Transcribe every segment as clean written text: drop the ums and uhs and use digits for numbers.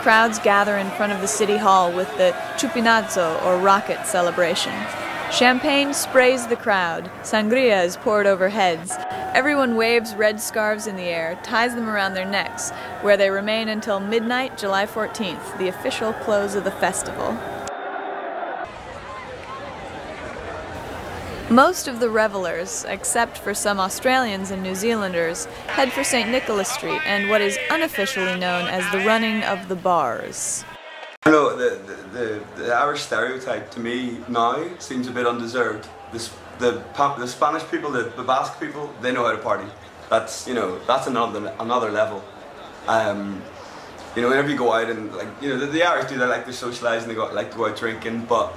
crowds gather in front of the city hall with the chupinazo, or rocket celebration. Champagne sprays the crowd, sangria is poured over heads. Everyone waves red scarves in the air, ties them around their necks, where they remain until midnight, July 14th, the official close of the festival. Most of the revelers, except for some Australians and New Zealanders, head for St. Nicholas Street and what is unofficially known as the running of the bars. You know, the Irish stereotype to me now seems a bit undeserved. The Spanish people, the Basque people, they know how to party. That's, you know, that's another level. You know, whenever you go out and, like, you know, the Irish do, they like to socialise and they like to go out drinking, but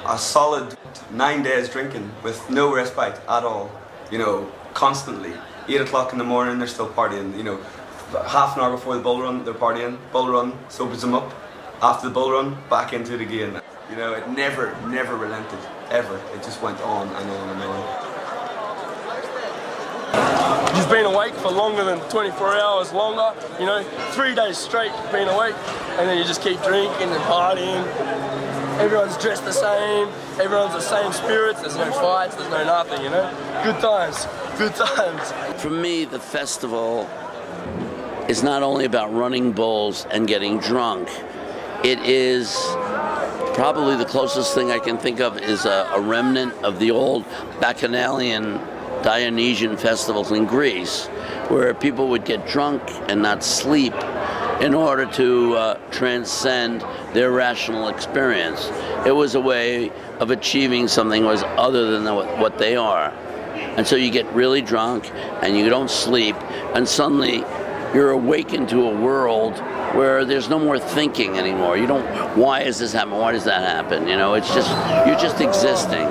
a solid 9 days drinking with no respite at all, you know, constantly. 8 o'clock in the morning, they're still partying, you know, half an hour before the bull run, they're partying. Bull run sobers them up. After the bull run, back into it again. You know, it never relented, ever. It just went on and on and on. You've been awake for longer than 24 hours longer, you know, 3 days straight being awake, and then you just keep drinking and partying. Everyone's dressed the same, everyone's the same spirits, there's no fights, there's no nothing, you know? Good times, good times. For me, the festival is not only about running bulls and getting drunk. It is probably the closest thing I can think of is a remnant of the old Bacchanalian Dionysian festivals in Greece, where people would get drunk and not sleep in order to transcend their rational experience. It was a way of achieving something was other than what they are. And so you get really drunk and you don't sleep, and suddenly you're awakened to a world where there's no more thinking anymore. You don't, why is this happening? Why does that happen? You know, it's just, you're just existing.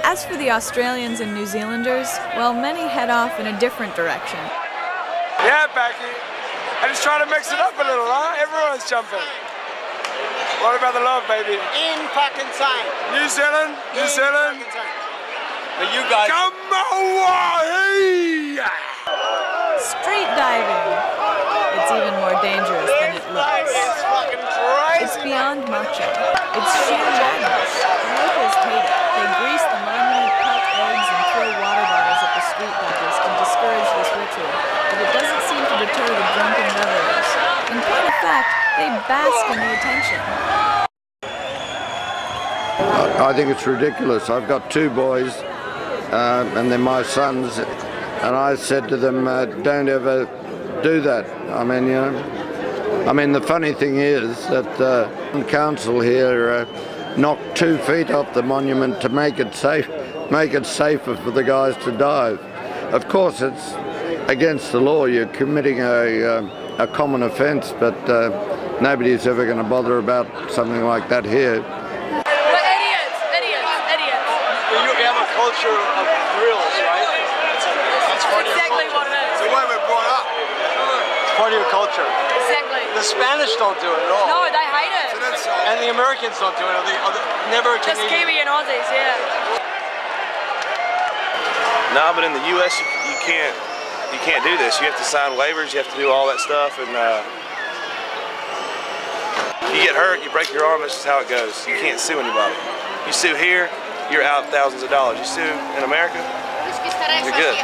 As for the Australians and New Zealanders, well, many head off in a different direction. Yeah, Becky. I just try to mix it up a little, huh? Everyone's jumping. What about the love, baby? In fucking time. New Zealand? New Zealand? But you guys... Come on! Street diving. It's even more dangerous than it looks. It's fucking crazy. It's beyond macho. It's sheer madness. The locals hate it. They grease the monument, pelt eggs, and throw water bottles at the street vendors to discourage this ritual. But it doesn't seem to deter the drunken revelers. In point of fact, they bask in the attention. I think it's ridiculous. I've got 2 boys, and they're my sons. And I said to them, don't ever do that. I mean, you know, the funny thing is that the council here knocked 2 feet off the monument to make it safer for the guys to dive. Of course, it's against the law. You're committing a common offence, but nobody's ever going to bother about something like that here. We're idiots. You have a culture of thrills, right? That's exactly what it is. It's the way we're brought up. It's part of your culture. Exactly. The Spanish don't do it at all. No, they hate it. And the Americans don't do it. Never Just Kiwi and Aussies, yeah. No, but in the U.S. you can't do this. You have to sign waivers. You have to do all that stuff, and you get hurt, you break your arm. That's just how it goes. You can't sue anybody. You sue here, you're out thousands of dollars. You sue in America, you're good.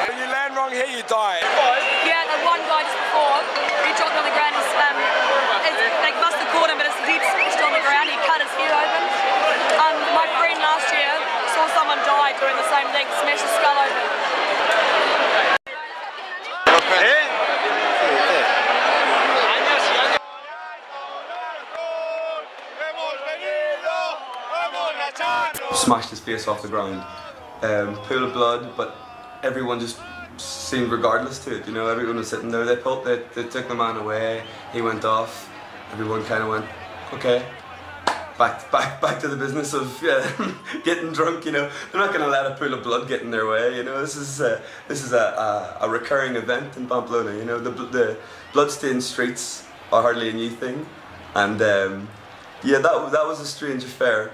When you land wrong here, you die. Yeah, the one guy just before, he dropped on the ground. They must have caught him, but his head's still on the ground. He cut his head open. My friend last year saw someone die doing the same thing, smashed his skull open. Smashed his face off the ground, pool of blood, but everyone just seemed regardless to it. You know, everyone was sitting there. They took the man away. He went off. Everyone kind of went, okay, back to the business of getting drunk. You know, they're not going to let a pool of blood get in their way. You know, this is a recurring event in Pamplona. You know, the bloodstained streets are hardly a new thing, and yeah, that was a strange affair.